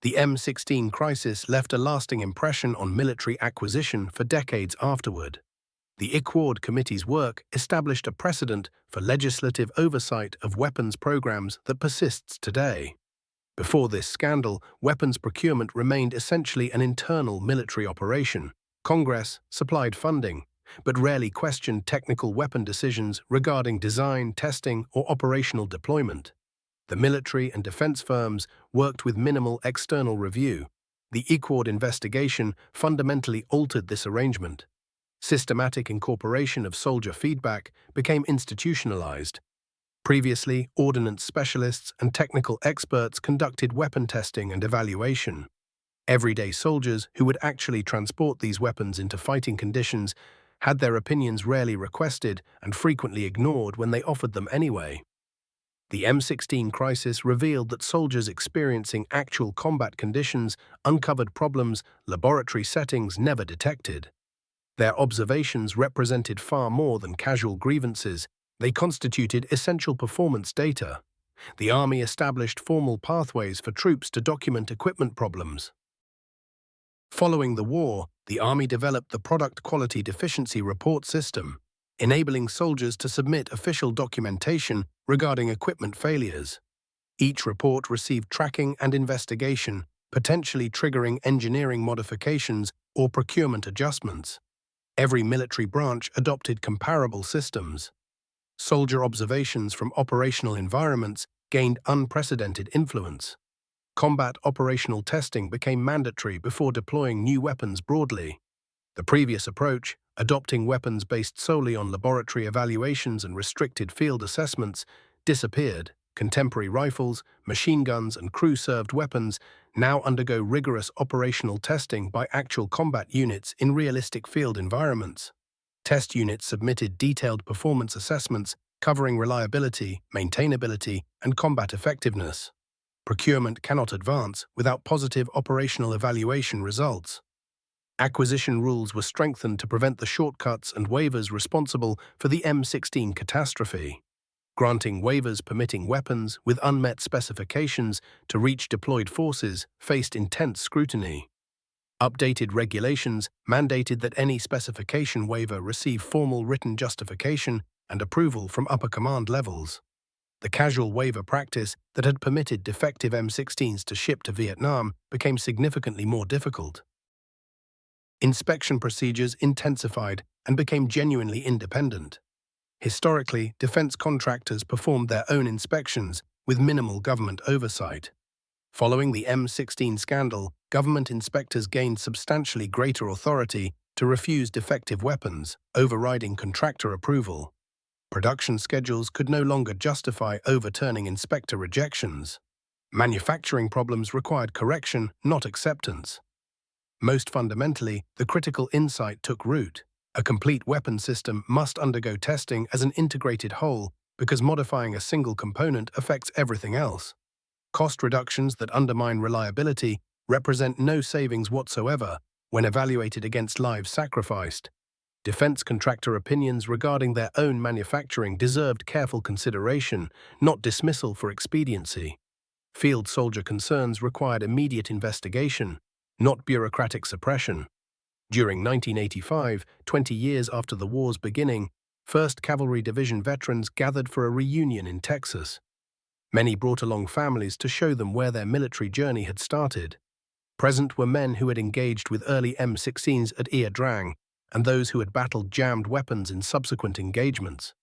The M16 crisis left a lasting impression on military acquisition for decades afterward. The ICWAD Committee's work established a precedent for legislative oversight of weapons programs that persists today. Before this scandal, weapons procurement remained essentially an internal military operation. Congress supplied funding, but rarely questioned technical weapon decisions regarding design, testing, or operational deployment. The military and defense firms worked with minimal external review. The ICWAD investigation fundamentally altered this arrangement. Systematic incorporation of soldier feedback became institutionalized. Previously, ordnance specialists and technical experts conducted weapon testing and evaluation. Everyday soldiers who would actually transport these weapons into fighting conditions had their opinions rarely requested and frequently ignored when they offered them anyway. The M16 crisis revealed that soldiers experiencing actual combat conditions uncovered problems laboratory settings never detected. Their observations represented far more than casual grievances. They constituted essential performance data. The Army established formal pathways for troops to document equipment problems. Following the war, the Army developed the Product Quality Deficiency Report System, enabling soldiers to submit official documentation regarding equipment failures. Each report received tracking and investigation, potentially triggering engineering modifications or procurement adjustments. Every military branch adopted comparable systems. Soldier observations from operational environments gained unprecedented influence. Combat operational testing became mandatory before deploying new weapons broadly. The previous approach, adopting weapons based solely on laboratory evaluations and restricted field assessments, disappeared. Contemporary rifles, machine guns, and crew-served weapons now undergo rigorous operational testing by actual combat units in realistic field environments. Test units submitted detailed performance assessments covering reliability, maintainability, and combat effectiveness. Procurement cannot advance without positive operational evaluation results. Acquisition rules were strengthened to prevent the shortcuts and waivers responsible for the M16 catastrophe. Granting waivers permitting weapons with unmet specifications to reach deployed forces faced intense scrutiny. Updated regulations mandated that any specification waiver receive formal written justification and approval from upper command levels. The casual waiver practice that had permitted defective M16s to ship to Vietnam became significantly more difficult. Inspection procedures intensified and became genuinely independent. Historically, defense contractors performed their own inspections with minimal government oversight. Following the M16 scandal, government inspectors gained substantially greater authority to refuse defective weapons, overriding contractor approval. Production schedules could no longer justify overturning inspector rejections. Manufacturing problems required correction, not acceptance. Most fundamentally, the critical insight took root. A complete weapon system must undergo testing as an integrated whole because modifying a single component affects everything else. Cost reductions that undermine reliability represent no savings whatsoever when evaluated against lives sacrificed. Defense contractor opinions regarding their own manufacturing deserved careful consideration, not dismissal for expediency. Field soldier concerns required immediate investigation, not bureaucratic suppression. During 1985, 20 years after the war's beginning, 1st Cavalry Division veterans gathered for a reunion in Texas. Many brought along families to show them where their military journey had started. Present were men who had engaged with early M16s at Iadrang and those who had battled jammed weapons in subsequent engagements.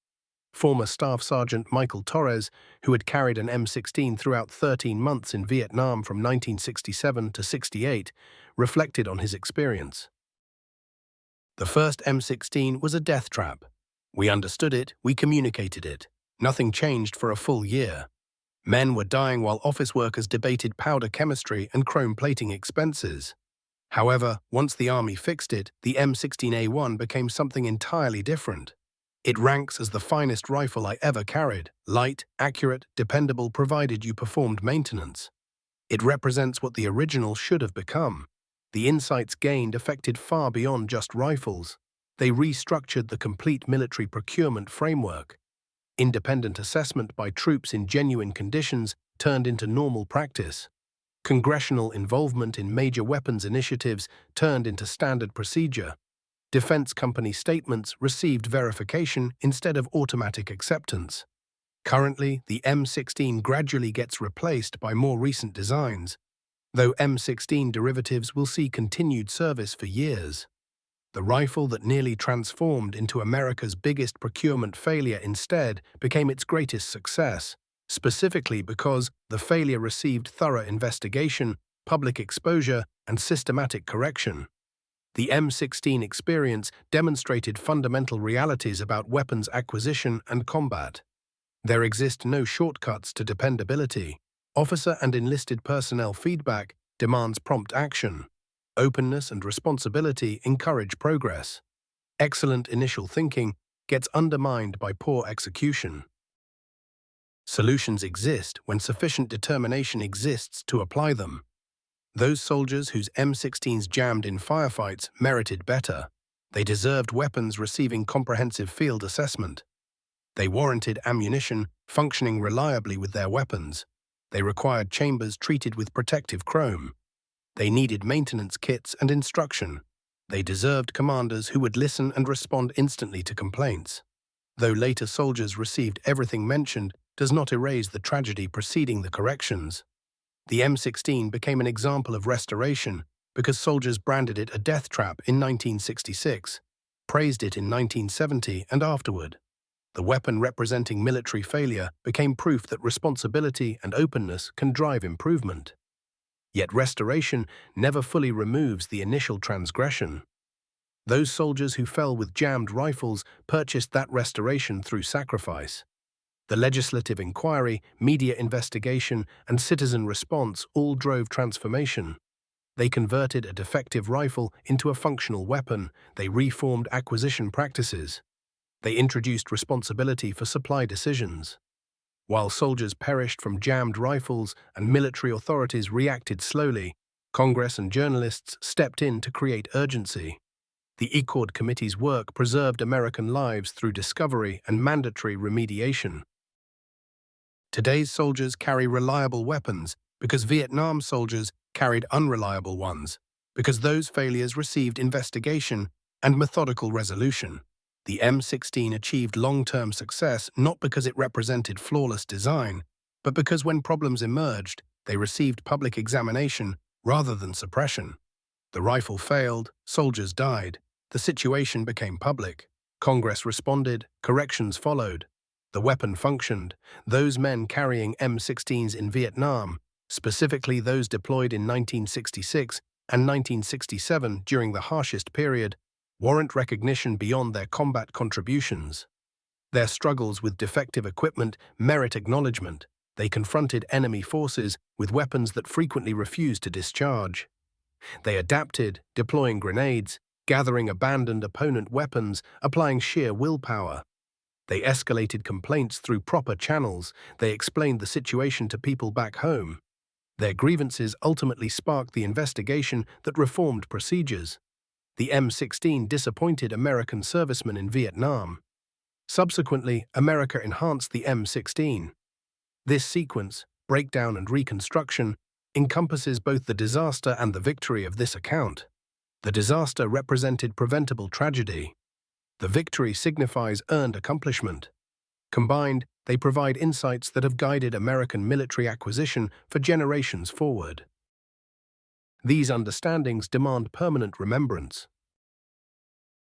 Former Staff Sergeant Michael Torres, who had carried an M16 throughout 13 months in Vietnam from 1967 to 68, reflected on his experience. The first M16 was a death trap. We understood it, we communicated it. Nothing changed for a full year. Men were dying while office workers debated powder chemistry and chrome plating expenses. However, once the Army fixed it, the M16A1 became something entirely different. It ranks as the finest rifle I ever carried, light, accurate, dependable provided you performed maintenance. It represents what the original should have become. The insights gained affected far beyond just rifles. They restructured the complete military procurement framework. Independent assessment by troops in genuine conditions turned into normal practice. Congressional involvement in major weapons initiatives turned into standard procedure. Defense company statements received verification instead of automatic acceptance. Currently, the M16 gradually gets replaced by more recent designs, though M16 derivatives will see continued service for years. The rifle that nearly transformed into America's biggest procurement failure instead became its greatest success, specifically because the failure received thorough investigation, public exposure, and systematic correction. The M16 experience demonstrated fundamental realities about weapons acquisition and combat. There exist no shortcuts to dependability. Officer and enlisted personnel feedback demands prompt action. Openness and responsibility encourage progress. Excellent initial thinking gets undermined by poor execution. Solutions exist when sufficient determination exists to apply them. Those soldiers whose M16s jammed in firefights merited better. They deserved weapons receiving comprehensive field assessment. They warranted ammunition functioning reliably with their weapons. They required chambers treated with protective chrome. They needed maintenance kits and instruction. They deserved commanders who would listen and respond instantly to complaints. Though later soldiers received everything mentioned, does not erase the tragedy preceding the corrections. The M16 became an example of restoration because soldiers branded it a death trap in 1966, praised it in 1970 and afterward. The weapon representing military failure became proof that responsibility and openness can drive improvement. Yet restoration never fully removes the initial transgression. Those soldiers who fell with jammed rifles purchased that restoration through sacrifice. The legislative inquiry, media investigation, and citizen response all drove transformation. They converted a defective rifle into a functional weapon. They reformed acquisition practices. They introduced responsibility for supply decisions. While soldiers perished from jammed rifles and military authorities reacted slowly, Congress and journalists stepped in to create urgency. The ECORD Committee's work preserved American lives through discovery and mandatory remediation. Today's soldiers carry reliable weapons because Vietnam soldiers carried unreliable ones, because those failures received investigation and methodical resolution. The M16 achieved long-term success not because it represented flawless design, but because when problems emerged, they received public examination rather than suppression. The rifle failed, soldiers died, the situation became public. Congress responded, corrections followed. The weapon functioned. Those men carrying M16s in Vietnam, specifically those deployed in 1966 and 1967 during the harshest period, warrant recognition beyond their combat contributions. Their struggles with defective equipment merit acknowledgement. They confronted enemy forces with weapons that frequently refused to discharge. They adapted, deploying grenades, gathering abandoned opponent weapons, applying sheer willpower. They escalated complaints through proper channels. They explained the situation to people back home. Their grievances ultimately sparked the investigation that reformed procedures. The M16 disappointed American servicemen in Vietnam. Subsequently, America enhanced the M16. This sequence, breakdown and reconstruction, encompasses both the disaster and the victory of this account. The disaster represented preventable tragedy. The victory signifies earned accomplishment. Combined, they provide insights that have guided American military acquisition for generations forward. These understandings demand permanent remembrance.